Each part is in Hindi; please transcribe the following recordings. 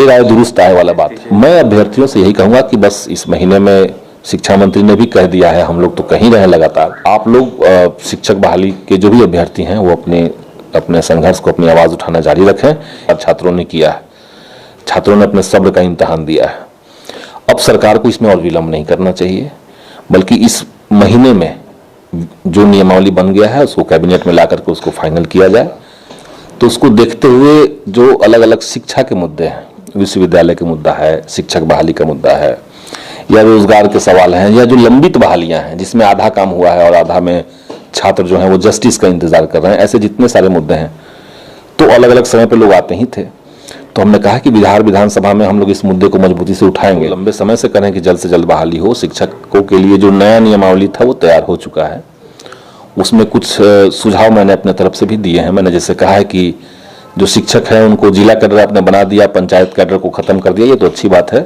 देर आए दुरुस्त आए वाला बात। मैं अभ्यर्थियों से यही कहूंगा कि बस इस महीने में शिक्षा मंत्री ने भी कह दिया है, हम लोग तो कहीं रहे लगातार, आप लोग शिक्षक बहाली के जो भी अभ्यर्थी हैं वो अपने संघर्ष को, अपनी आवाज उठाना जारी रखें। छात्रों ने किया है, छात्रों ने अपने सब्र का इम्तहान दिया है। अब सरकार को इसमें और विलंब नहीं करना चाहिए, बल्कि इस महीने में जो नियमावली बन गया है उसको कैबिनेट में ला करके उसको फाइनल किया जाए। तो उसको देखते हुए जो अलग अलग शिक्षा के मुद्दे हैं, विश्वविद्यालय का मुद्दा है, शिक्षक बहाली का मुद्दा है, या रोजगार के सवाल हैं, या जो लंबित बहालियां हैं जिसमें आधा काम हुआ है और आधा में छात्र जो हैं वो जस्टिस का इंतजार कर रहे हैं, ऐसे जितने सारे मुद्दे हैं, तो अलग अलग समय पे लोग आते ही थे। तो हमने कहा कि बिहार विधानसभा में हम लोग इस मुद्दे को मजबूती से उठाएंगे, लंबे समय से करें कि जल्द से जल्द बहाली हो। शिक्षकों के लिए जो नया नियमावली था वो तैयार हो चुका है, उसमें कुछ सुझाव मैंने अपने तरफ से भी दिए हैं। मैंने जैसे कहा है कि जो शिक्षक हैं उनको जिला कैडर आपने बना दिया, पंचायत कैडर को खत्म कर दिया, ये तो अच्छी बात है,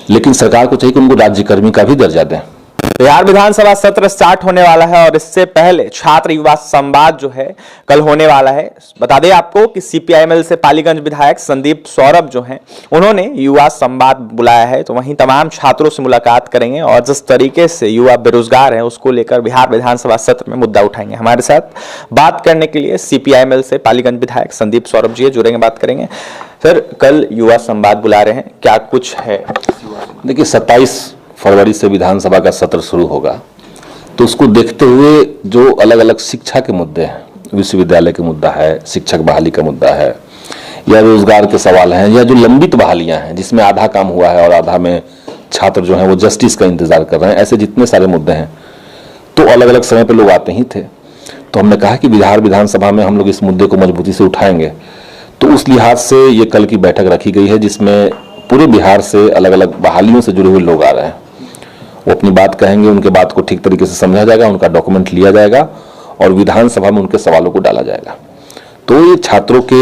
लेकिन सरकार को चाहिए कि उनको राज्यकर्मी का भी दर्जा दें। बिहार विधानसभा सत्र स्टार्ट होने वाला है और इससे पहले छात्र युवा संवाद जो है कल होने वाला है। बता दें आपको कि सीपीआईएमएल से पालीगंज विधायक संदीप सौरभ जो हैं उन्होंने युवा संवाद बुलाया है, तो वहीं तमाम छात्रों से मुलाकात करेंगे और जिस तरीके से युवा बेरोजगार हैं उसको लेकर बिहार विधानसभा सत्र में मुद्दा उठाएंगे। हमारे साथ बात करने के लिए सीपीआईएमएल से पालीगंज विधायक संदीप सौरभ जी जुड़ेंगे, बात करेंगे। सर, कल युवा संवाद बुला रहे हैं, क्या कुछ है? देखिए, 27 फरवरी से विधानसभा का सत्र शुरू होगा, तो उसको देखते हुए जो अलग अलग शिक्षा के मुद्दे हैं, विश्वविद्यालय का मुद्दा है, शिक्षक बहाली का मुद्दा है, या रोजगार के सवाल हैं, या जो लंबित बहालियां हैं जिसमें आधा काम हुआ है और आधा में छात्र जो हैं वो जस्टिस का इंतजार कर रहे हैं, ऐसे जितने सारे मुद्दे हैं, तो अलग अलग समय पर लोग आते ही थे। तो हमने कहा कि बिहार विधानसभा में हम लोग इस मुद्दे को मजबूती से उठाएंगे। तो उस लिहाज से ये कल की बैठक रखी गई है, जिसमें पूरे बिहार से अलग अलग बहालियों से जुड़े हुए लोग आ रहे हैं। वो अपनी बात कहेंगे, उनके बात को ठीक तरीके से समझा जाएगा, उनका डॉक्यूमेंट लिया जाएगा और विधानसभा में उनके सवालों को डाला जाएगा। तो ये छात्रों के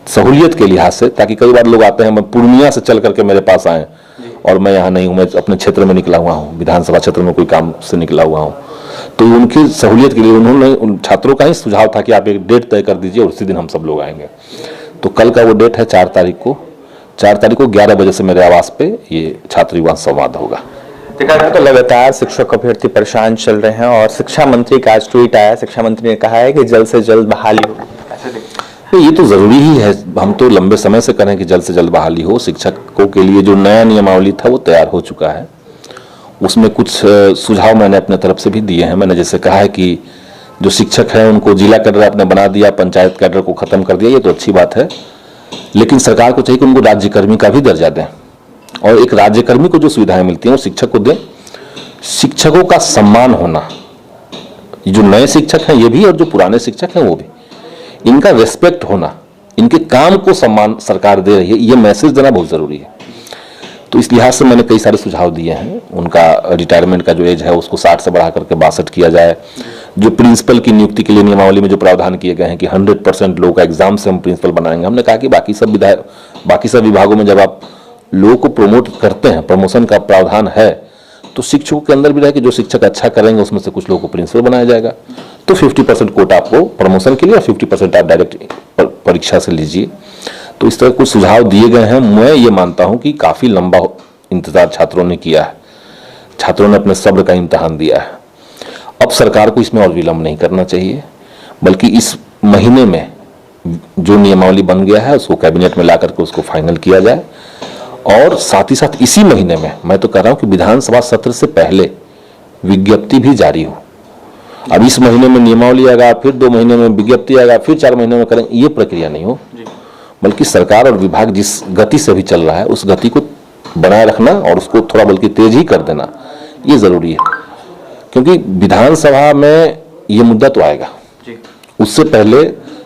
सहूलियत के लिहाज से, ताकि कई बार लोग आते हैं, मैं पूर्णिया से चल करके मेरे पास आए और मैं यहाँ नहीं हूँ, मैं अपने क्षेत्र में निकला हुआ हूँ, विधानसभा क्षेत्र में कोई काम से निकला हुआ हूँ, तो उनकी सहूलियत के लिए उन्होंने, उन छात्रों का ही सुझाव था कि आप एक डेट तय कर दीजिए और उसी दिन हम सब लोग आएंगे। तो कल का वो डेट है 4 तारीख को। 4 तारीख को 11 बजे से मेरे आवास पे ये छात्र युवा संवाद होगा। देखा जाए तो लगातार शिक्षक अभ्यर्थी परेशान चल रहे हैं और शिक्षा मंत्री का आज ट्वीट आया, शिक्षा मंत्री ने कहा है कि जल्द से जल्द बहाली हो। ये तो जरूरी ही है, हम तो लंबे समय से करें कि जल्द से जल्द बहाली हो। शिक्षकों के लिए जो नया नियमावली था वो तैयार हो चुका है, उसमें कुछ सुझाव मैंने अपने तरफ से भी दिए हैं। मैंने जैसे कहा है कि जो शिक्षक हैं उनको जिला कैडर आपने बना दिया, पंचायत कैडर को खत्म कर दिया, ये तो अच्छी बात है, लेकिन सरकार को चाहिए कि उनको राज्यकर्मी का भी दर्जा दें और एक राज्यकर्मी को जो सुविधाएं मिलती हैं वो शिक्षक को दें। शिक्षकों का सम्मान होना, जो नए शिक्षक हैं ये भी और जो पुराने शिक्षक हैं वो भी, इनका रेस्पेक्ट होना, इनके काम को सम्मान सरकार दे रही है, ये मैसेज देना बहुत जरूरी है। तो इस लिहाज से मैंने कई सारे सुझाव दिए हैं। उनका रिटायरमेंट का जो एज है उसको 60 से बढ़ा करके 62 किया जाए। जो प्रिंसिपल की नियुक्ति के लिए नियमावली में जो प्रावधान किए गए हैं कि 100% लोगों का एग्जाम से हम प्रिंसिपल बनाएंगे, हमने कहा कि बाकी सब विभागों में जब आप लोगों को प्रमोट करते हैं, प्रमोशन का प्रावधान है, तो शिक्षकों के अंदर भी रहे कि जो शिक्षक अच्छा करेंगे उसमें से कुछ लोगों को प्रिंसिपल बनाया जाएगा। तो 50% कोटा आपको प्रमोशन के लिए और 50% आप डायरेक्ट परीक्षा से लीजिए। तो इस तरह कुछ सुझाव दिए गए हैं। मैं ये मानता हूं कि काफी लंबा इंतजार छात्रों ने किया है, छात्रों ने अपने सब्र का इम्तहान दिया है। अब सरकार को इसमें और विलंब नहीं करना चाहिए, बल्कि इस महीने में जो नियमावली बन गया है उसको कैबिनेट में ला करके उसको फाइनल किया जाए और साथ ही साथ इसी महीने में मैं तो कह रहा हूं कि विधानसभा सत्र से पहले विज्ञप्ति भी जारी हो। अब इस महीने में नियमावली आएगा, फिर 2 महीने में विज्ञप्ति आएगा, फिर 4 महीने में करेंगे, ये प्रक्रिया नहीं हो, बल्कि सरकार और विभाग जिस गति से भी चल रहा है उस गति को बनाए रखना और उसको थोड़ा बल्कि तेज ही कर देना, ये जरूरी है। क्योंकि विधानसभा में ये मुद्दा तो आएगा, उससे पहले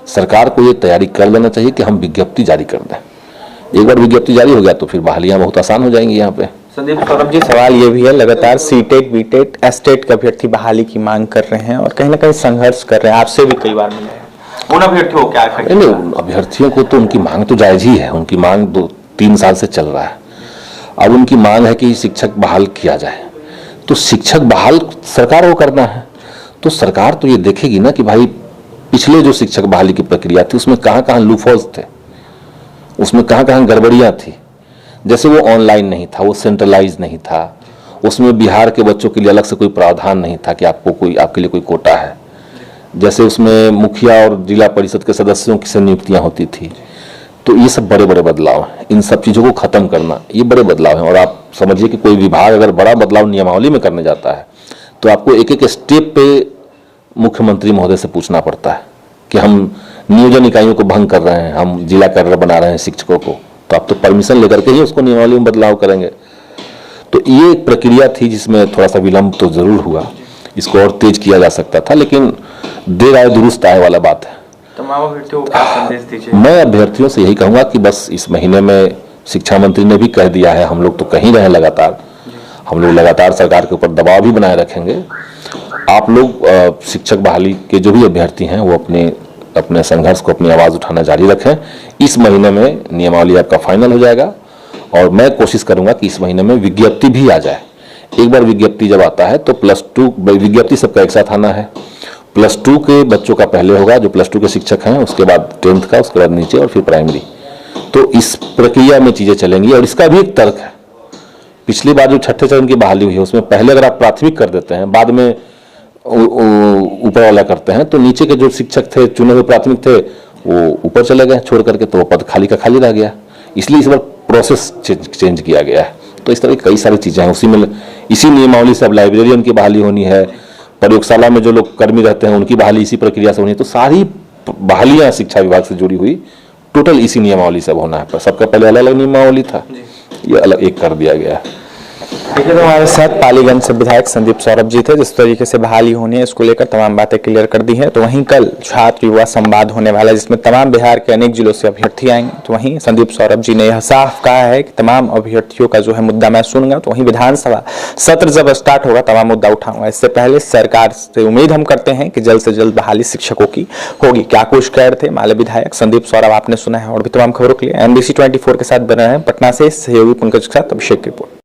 सरकार को ये तैयारी कर लेना चाहिए कि हम विज्ञप्ति जारी कर दें। एक बार विज्ञप्ति जारी हो गया तो फिर बहालियां बहुत आसान हो जाएंगी। यहाँ पे संदीप सौरभ जी, सवाल ये भी है, लगातार सीटेट बीटेट एस्टेट के अभ्यर्थी बहाली की मांग कर रहे हैं और कहीं ना कहीं संघर्ष कर रहे हैं, आपसे भी कई बार मिले हैं, उन अभ्यर्थियों को क्या नहीं, अभ्यर्थियों को तो उनकी मांग तो जायज ही है, उनकी मांग 2-3 साल से चल रहा है। अब उनकी मांग है कि शिक्षक बहाल किया जाए, तो शिक्षक बहाल सरकार को करना है, तो सरकार तो ये देखेगी ना कि भाई पिछले जो शिक्षक बहाली की प्रक्रिया थी उसमें कहाँ कहाँ लूफॉल्स थे, उसमें कहाँ कहाँ गड़बड़ियाँ थी। जैसे वो ऑनलाइन नहीं था, वो सेंट्रलाइज नहीं था, उसमें बिहार के बच्चों के लिए अलग से कोई प्रावधान नहीं था कि आपके लिए कोई कोटा है। जैसे उसमें मुखिया और जिला परिषद के सदस्यों की से नियुक्तियाँ होती थी। तो ये सब बड़े बड़े बदलाव हैं। इन सब चीज़ों को ख़त्म करना ये बड़े बदलाव हैं। और आप समझिए कि कोई विभाग अगर बड़ा बदलाव नियमावली में करने जाता है तो आपको एक एक स्टेप पे मुख्यमंत्री महोदय से पूछना पड़ता है कि हम नियोजन इकाइयों को भंग कर रहे हैं, हम जिला कैडर बना रहे हैं शिक्षकों को, तो आप तो परमिशन लेकर के ही उसको नियमावली में बदलाव करेंगे। तो ये एक प्रक्रिया थी जिसमें थोड़ा सा विलंब तो ज़रूर हुआ, इसको और तेज किया जा सकता था, लेकिन देर आए दुरुस्त आए वाला बात है। तमाम अभ्यर्थियों को क्या संदेश दीजिए? मैं अभ्यर्थियों से यही कहूँगा कि बस इस महीने में शिक्षा मंत्री ने भी कह दिया है, हम लोग तो कहीं रहे लगातार, हम लोग लगातार सरकार के ऊपर दबाव भी बनाए रखेंगे। आप लोग शिक्षक बहाली के जो भी अभ्यर्थी हैं वो अपने संघर्ष को, अपनी आवाज़ उठाना जारी रखें। इस महीने में नियमावली आपका फाइनल हो जाएगा और मैं कोशिश करूंगा कि इस महीने में विज्ञप्ति भी आ जाए। एक बार विज्ञप्ति जब आता है तो +2 विज्ञप्ति सबका एक साथ आना है। +2 के बच्चों का पहले होगा, जो +2 के शिक्षक हैं, उसके बाद 10th का, उसके बाद नीचे और फिर प्राइमरी। तो इस प्रक्रिया में चीज़ें चलेंगी और इसका भी एक तर्क है। पिछली बार जो छठे चरण की बहाली हुई है उसमें पहले अगर आप प्राथमिक कर देते हैं, बाद में ऊपर वाला करते हैं, तो नीचे के जो शिक्षक थे, चुने हुए प्राथमिक थे, वो ऊपर चले गए छोड़ करके, तो वो पद खाली का खाली रह गया। इसलिए इस बार प्रोसेस चेंज किया गया है। तो इस तरह की कई सारी चीज़ें हैं। इसी नियमावली से अब लाइब्रेरियन की बहाली होनी है, प्रयोगशाला में जो लोग कर्मी रहते हैं उनकी बहाली इसी प्रक्रिया से होनी है। तो सारी बहालियाँ शिक्षा विभाग से जुड़ी हुई टोटल इसी नियमावली से होना है। पर सबका पहले अलग अलग नियमावली था, ये अलग एक कर दिया गया है। देखिए, तो हमारे साथ पालीगंज से विधायक संदीप सौरभ जी थे। जिस तरीके से बहाली होनी है इसको लेकर तमाम बातें क्लियर कर दी हैं। तो वहीं कल छात्र युवा संवाद होने वाला है जिसमें तमाम बिहार के अनेक जिलों से अभ्यर्थी आएंगे। तो वहीं संदीप सौरभ जी ने यह साफ कहा है कि तमाम अभ्यर्थियों का जो है मुद्दा मैं सुनूंगा। तो वहीं विधानसभा सत्र जब स्टार्ट होगा तमाम मुद्दा उठाऊंगा। इससे पहले सरकार से उम्मीद हम करते हैं कि जल्द से जल्द बहाली शिक्षकों की होगी। क्या कुछ कह रहे थे माले विधायक संदीप सौरभ आपने सुना है। और भी तमाम खबरों के लिए NBC 24 के साथ बने हैं। पटना से सहयोगी पंकज के साथ अभिषेक की रिपोर्ट।